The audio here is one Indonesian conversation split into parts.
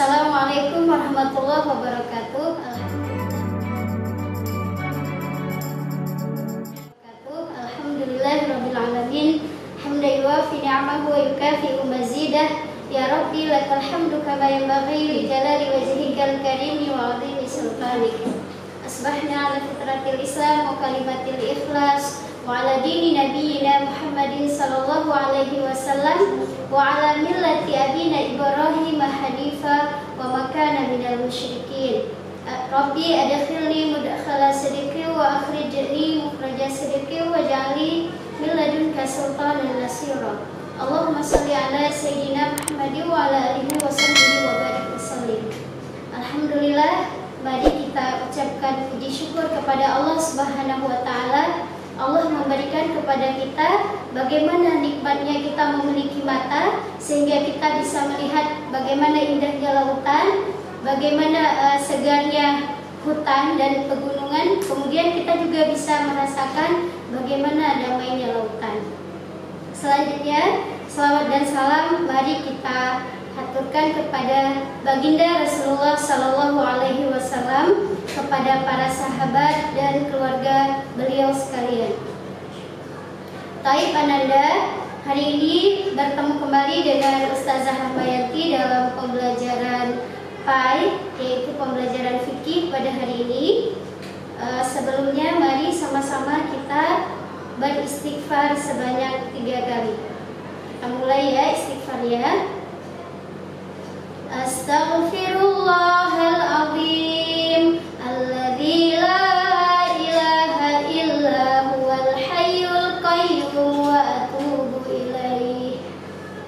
Assalamualaikum warahmatullahi wabarakatuh. Alhamdulillahirabbil alamin. Hamdan yuwafi ni'amahu wa yukafi'u mazidah. Ya Rabbi lakal hamdu kama yanbaghi li jalali wajhikal karimi wa 'azimi sultanik. Asbahna 'ala fitratil Islam wa kalimatil ikhlas wa 'ala dini nabiyyina Muhammadin sallallahu alaihi wasallam wa 'ala millati abina Ibrahim hanifa wa ma kana minal musyrikin. Rabbi adkhilni mudkhala sidqi wa akhrijni mukhraja sidqi waj'alni min ladunka sultanan nasira. Allahumma shalli ala sayyidina Muhammadin wa ala alihi wa sahbihi wa barik wasallim. Alhamdulillah, mari kita ucapkan puji syukur kepada Allah Subhanahu wa taala. Allah memberikan kepada kita bagaimana nikmatnya kita memiliki mata sehingga kita bisa melihat bagaimana indahnya lautan, bagaimana segarnya hutan dan pegunungan. Kemudian kita juga bisa merasakan bagaimana damainya lautan. Selanjutnya, salawat dan salam mari kita haturkan kepada baginda Rasulullah Sallallahu Alaihi Wasallam, kepada para sahabat dan keluarga beliau sekalian. Taib Ananda, hari ini bertemu kembali dengan Ustazah Rahmayati dalam pembelajaran PAI, yaitu pembelajaran fikih pada hari ini. Sebelumnya mari sama-sama kita beristighfar sebanyak 3 kali. Kita mulai ya istighfarnya. Astaghfirullahaladzim alladzi la ilaha illa huwal hayyul qayyum wa atubu ilaih.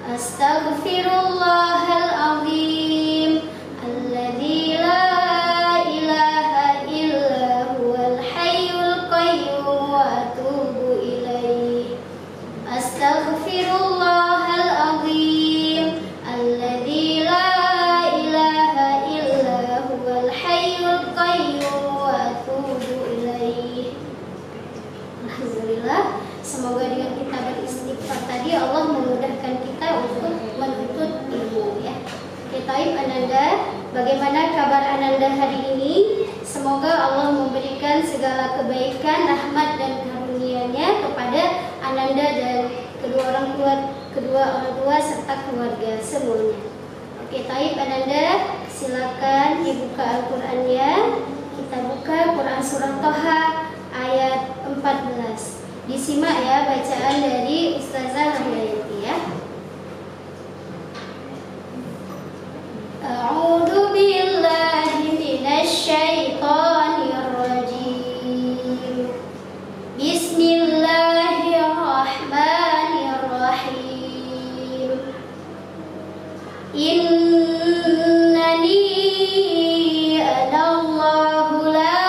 Astaghfirullahaladzim alladzi la ilaha illa huwal hayyul qayyum wa atubu ilaih. Astaghfirullahaladzim alladzi la ilaha illa huwal hayyul qayyum wa atubu ilaih. Alhamdulillah, semoga dengan kita beristighfar tadi Allah memudahkan kita untuk menuntut ilmu ya. Oke, Taib Ananda, bagaimana kabar Ananda hari ini? Semoga Allah memberikan segala kebaikan, rahmat dan karunia-Nya kepada Ananda dan kedua orang tua serta keluarga semuanya. Oke, Taib Ananda, silakan dibuka Al-Qur'annya. Kita buka Quran surah Toha ayat 14. Disimak ya bacaan dari Ustazah Rahmayati ya. A'udzu billahi minasy syaithanir rajim. Bismillahirrahmanirrahim. Innani anallahu la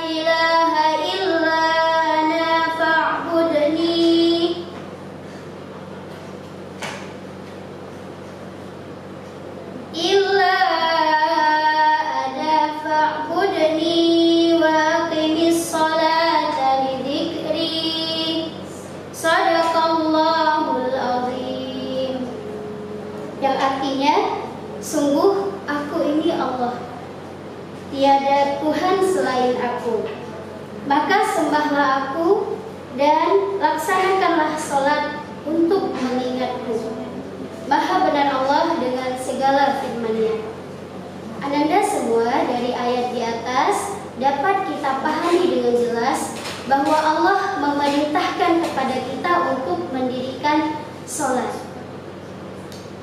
ilaha illa ana fa'budni. Illa ana fa'budni wa aqimis salata li dzikri. Shadaqallahul azim. Yang artinya, sungguh aku ini Allah, tiada Tuhan selain aku, maka sembahlah aku dan laksanakanlah sholat untuk mengingatku. Maha benar Allah dengan segala firman-Nya. Ananda semua, dari ayat di atas dapat kita pahami dengan jelas bahwa Allah memerintahkan kepada kita untuk mendirikan sholat.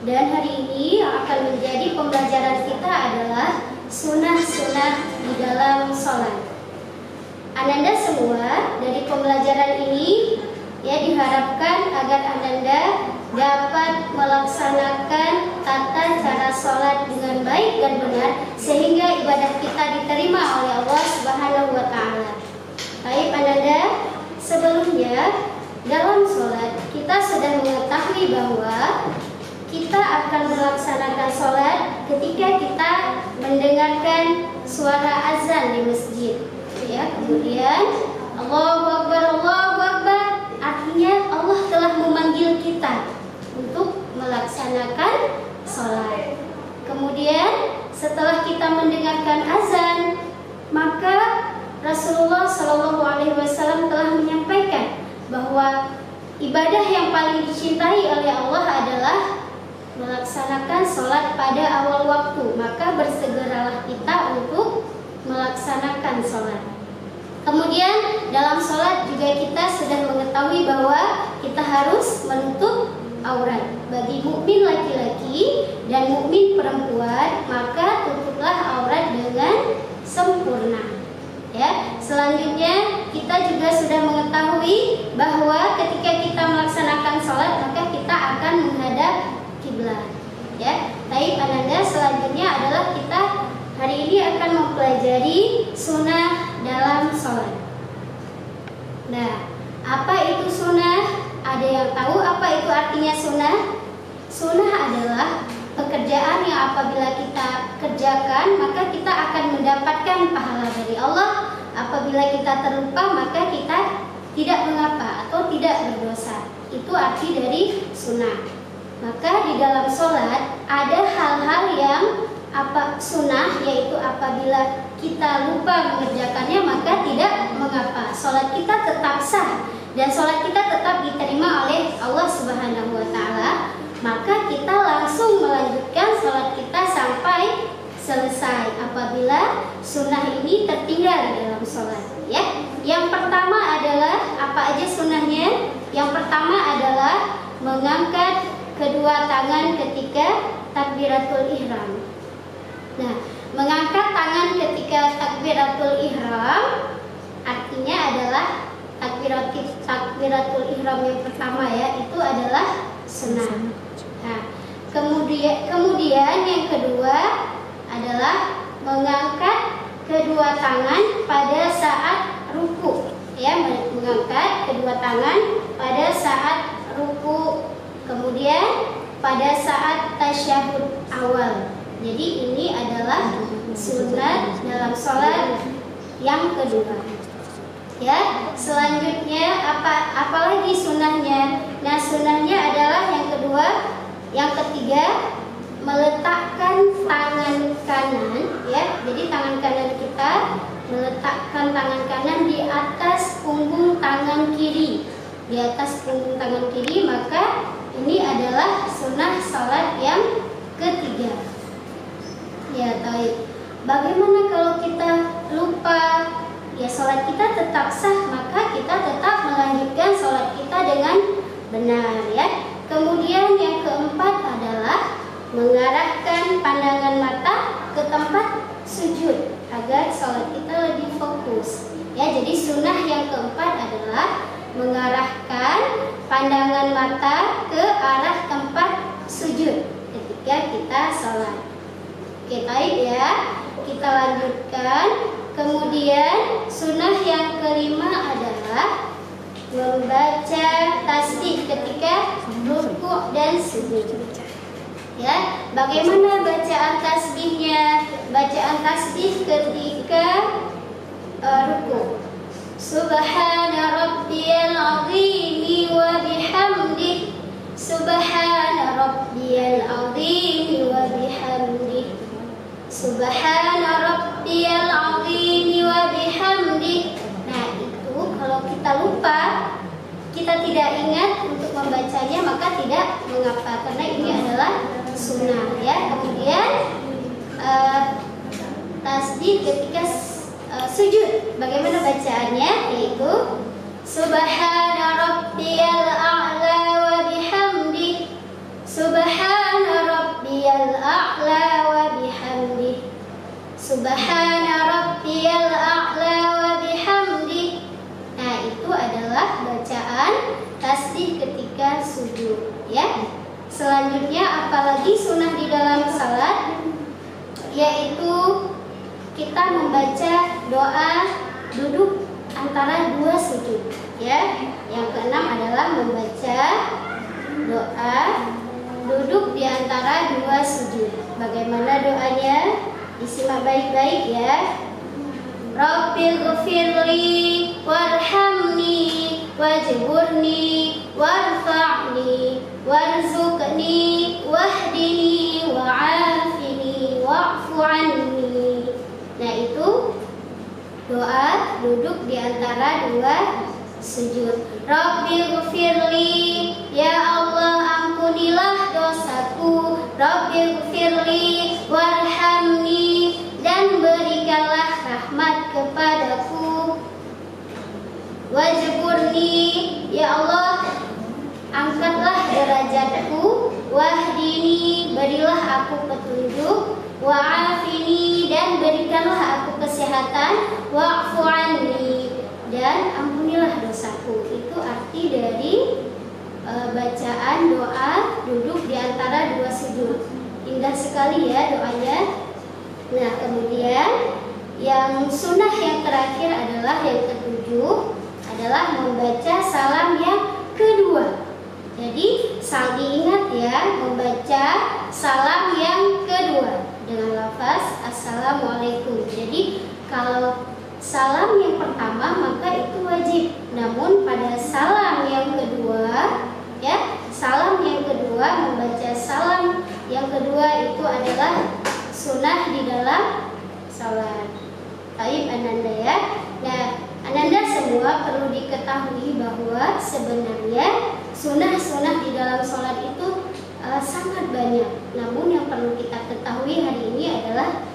Dan hari ini yang akan menjadi pembelajaran kita adalah sunnah-sunnah di dalam sholat. Ananda semua, dari pembelajaran ini ya diharapkan agar Ananda dapat melaksanakan tata cara sholat dengan baik dan benar sehingga ibadah kita diterima oleh Allah Subhanahu wa taala. Baik Ananda, sebelumnya dalam sholat kita sudah mengetahui bahwa kita akan melaksanakan sholat ketika kita mendengarkan suara azan di masjid ya. Kemudian Allahu Akbar, artinya Allah telah memanggil kita untuk melaksanakan sholat. Kemudian setelah kita mendengarkan azan, maka Rasulullah Shallallahu Alaihi Wasallam telah menyampaikan bahwa ibadah yang paling dicintai oleh Allah adalah melaksanakan sholat pada awal waktu. Maka bersegeralah kita untuk melaksanakan sholat. Kemudian dalam sholat juga kita sudah mengetahui bahwa kita harus menutup aurat. Bagi mukmin laki-laki dan mukmin perempuan, maka tutuplah aurat dengan sempurna. Ya, selanjutnya kita juga sudah mengetahui bahwa ketika kita melaksanakan sholat, maka kita akan menghadap kiblat. Ya, taib ananda, selanjutnya adalah kita hari ini akan mempelajari sunnah dalam sholat. Nah, apa itu sunnah? Ada yang tahu apa itu artinya sunnah? Sunnah adalah pekerjaan yang apabila kita kerjakan, maka kita akan mendapatkan pahala dari Allah. Apabila kita terlupa, maka kita tidak mengapa atau tidak berdosa. Itu arti dari sunnah. Maka di dalam sholat ada hal-hal yang sunnah, yaitu apabila kita lupa mengerjakannya maka tidak mengapa. Sholat kita tetap sah dan sholat kita tetap diterima oleh Allah Subhanahu wa Ta'ala. Maka kita langsung melanjutkan sholat kita sampai selesai apabila sunnah ini tertinggal dalam sholat. Ya, yang pertama adalah apa aja sunnahnya? Yang pertama adalah mengangkat kedua tangan ketika takbiratul ihram. Nah, mengangkat tangan ketika takbiratul ihram artinya adalah takbiratul ihram yang pertama, ya, itu adalah sunnah. Nah, kemudian yang kedua adalah mengangkat kedua tangan pada saat ruku, ya, mengangkat kedua tangan pada saat ruku, kemudian pada saat tasyahud awal. Jadi ini adalah sunnah dalam sholat yang kedua. Ya, selanjutnya apalagi sunnahnya? Nah, sunnahnya adalah yang kedua, yang ketiga, meletakkan tangan kanan, ya. Jadi tangan kanan kita meletakkan tangan kanan di atas punggung tangan kiri, di atas punggung tangan kiri. Maka ini adalah sunnah sholat yang ketiga. Ya, taib. Bagaimana kalau kita lupa? Ya, sholat kita tetap sah, maka kita tetap melanjutkan sholat kita dengan benar, ya. Kemudian yang keempat adalah mengarahkan pandangan mata ke tempat sujud agar sholat kita lebih fokus. Ya, jadi sunnah yang keempat adalah mengarahkan pandangan mata ke arah tempat sujud ketika kita sholat. Oke, baik ya. Kita lanjutkan. Kemudian sunnah yang kelima adalah membaca tasbih ketika rukuk dan sujud. Ya, bagaimana bacaan tasbihnya? Bacaan tasbih ketika rukuk. Subhana rabbiyal azim wa bihamdih. Subhana rabbiyal azim wa bihamdih. Subhana rabbiyal azim wa bihamdih. Nah, itu kalau kita lupa, kita tidak ingat untuk membacanya, maka tidak mengapa, karena ini adalah sunnah, ya. Kemudian tasbih ketika sujud, bagaimana bacaannya? Yaitu Subhana rabbiyal a'la wa bihamdih. Subhana rabbiyal a'la wa bihamdih. Subhana rabbiyal a'la wa bihamdih. Nah, itu adalah bacaan tasbih ketika sujud, ya. Selanjutnya apalagi sunnah di dalam salat, yaitu kita membaca doa duduk antara dua sujud, ya. Yang keenam adalah membaca doa duduk di antara dua sujud. Bagaimana doanya? Disimak baik-baik, ya. Rabbil ghfirli warhamni wajburni warfa'ni warzuqni wahdini wa'afini wa'fu anni doa duduk di antara dua sujud. Rabbil ghfirli, ya Allah ampunilah dosaku. Rabbil ghfirli warhamni, dan berikanlah rahmat kepadaku. Wajburni, ya Allah angkatlah derajatku. Wahdini, berilah aku petunjuk. Wa'afini, dan berikanlah aku kesehatan. Wa'fu anni, dan ampunilah dosaku. Itu arti dari bacaan doa duduk di antara dua sujud. Indah sekali ya doanya. Nah, kemudian yang sunnah yang terakhir adalah yang ketujuh, adalah membaca salam yang kedua. Jadi diingat ya, membaca salam yang kedua dengan lafaz Assalamualaikum. Jadi kalau salam yang pertama maka itu wajib. Namun pada salam yang kedua, ya, salam yang kedua, membaca salam yang kedua itu adalah sunnah di dalam salat. Baik Ananda ya. Nah, Ananda semua perlu diketahui bahwa sebenarnya sunnah-sunnah di dalam sholat itu sangat banyak. Namun yang perlu kita ketahui hari ini adalah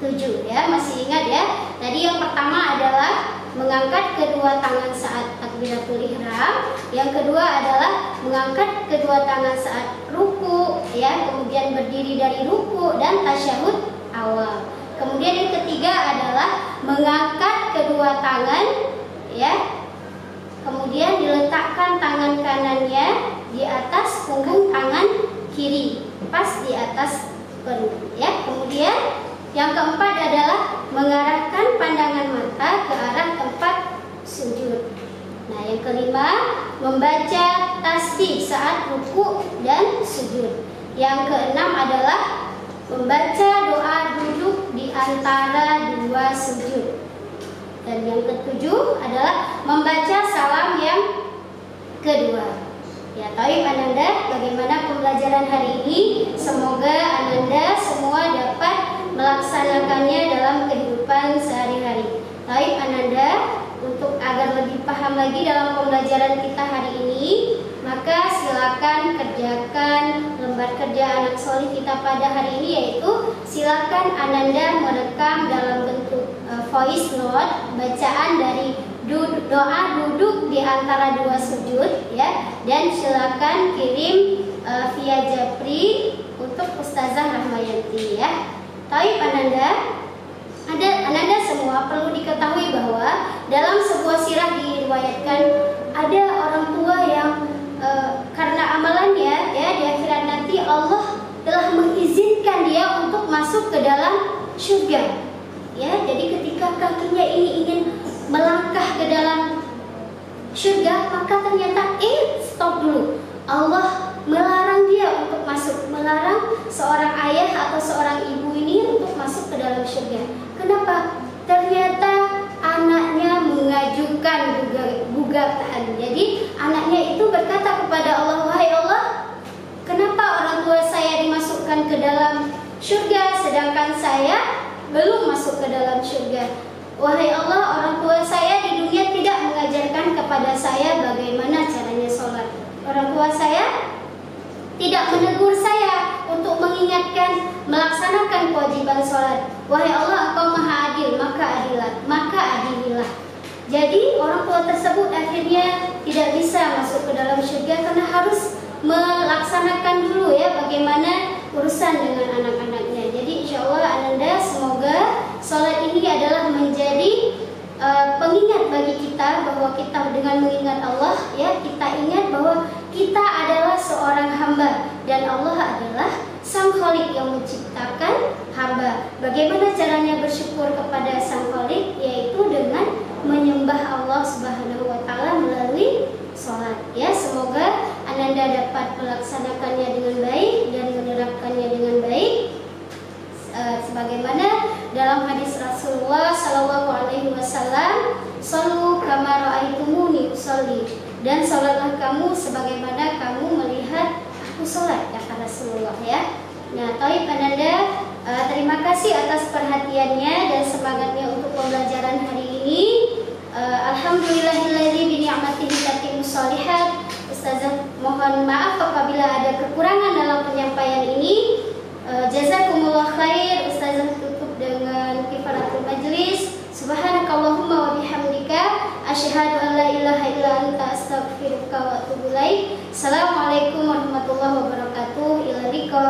7 ya. Masih ingat ya? Tadi yang pertama adalah mengangkat kedua tangan saat takbiratul ihram. Yang kedua adalah mengangkat kedua tangan saat ruku ya, kemudian berdiri dari ruku dan tasyahud awal. Kemudian yang ketiga adalah mengangkat kedua tangan ya, kemudian diletakkan tangan kanannya di atas punggung tangan kiri, pas di atas perut ya. Kemudian yang keempat adalah mengarahkan pandangan mata ke arah tempat sujud. Nah, yang kelima membaca tasbih saat ruku dan sujud. Yang keenam adalah membaca doa duduk di antara dua sujud. Dan yang ketujuh adalah membaca salam yang kedua. Ya, taib Ananda, bagaimana pembelajaran hari ini? Semoga Ananda semua dapat melaksanakannya dalam kehidupan sehari-hari. Taib Ananda, untuk agar lebih paham lagi dalam pembelajaran kita hari ini, maka silakan kerjakan lembar kerja anak solih kita pada hari ini, yaitu silakan Ananda merekam dalam bentuk voice note bacaan dari doa duduk di antara dua sujud ya, dan silakan kirim via Japri untuk Ustazah Rahmayanti ya. Taib Ananda, Ananda semua perlu diketahui bahwa dalam sebuah sirah diriwayatkan ada orang tua yang karena amalannya ya, di akhirat nanti Allah telah mengizinkan dia untuk masuk ke dalam surga ya. Jadi ketika kakinya ini ingin melangkah ke dalam surga, maka ternyata stop dulu. Allah melarang dia untuk masuk, melarang seorang ayah atau seorang ibu ini untuk masuk ke dalam surga. Kenapa? Ternyata anaknya mengajukan gugatan. Jadi anaknya itu berkata kepada Allah, wahai Allah, kenapa orang tua saya dimasukkan ke dalam surga sedangkan saya belum masuk ke dalam surga? Wahai Allah, orang tua saya di dunia tidak mengajarkan kepada saya bagaimana caranya sholat. Orang tua saya tidak menegur saya untuk mengingatkan melaksanakan kewajiban sholat. Wahai Allah, Engkau maha adil, maka adililah. Jadi orang tua tersebut akhirnya tidak bisa masuk ke dalam surga karena harus melaksanakan dulu ya bagaimana urusan dengan anak-anaknya. Jadi insya Allah Ananda, semoga sholat ini adalah menjadi pengingat bagi kita bahwa kita dengan mengingat Allah ya, kita ingat bahwa kita adalah seorang hamba dan Allah adalah Sang Khalik yang menciptakan hamba. Bagaimana caranya bersyukur kepada Sang Khalik? Yaitu dengan menyembah Allah Subhanahu wa taala melalui sholat ya. Semoga Ananda dapat melaksanakannya dengan baik dan menerapkannya dengan baik sebagaimana dalam hadis Rasulullah Shallallahu Alaihi Wasallam, "Shallu kama ra'aitumuni usolli," dan sholatlah kamu sebagaimana kamu melihat aku sholat, kata Rasulullah ya. Nah, taib Ananda, Terima kasih atas perhatiannya dan semangatnya untuk pembelajaran hari ini. Alhamdulillahilladzi bi ni'matihi tatimmus shalihat. Ustazah mohon maaf apabila ada kekurangan dalam penyampaian ini. Jazakumullah khair. Ustazah tutup dengan kifaratul majlis. Subhanakallahumma wa bihamdika asyhadu an la ilaha illa anta astaghfiruka wa atubu ilaik. Assalamualaikum warahmatullahi wabarakatuh. Ila liqa.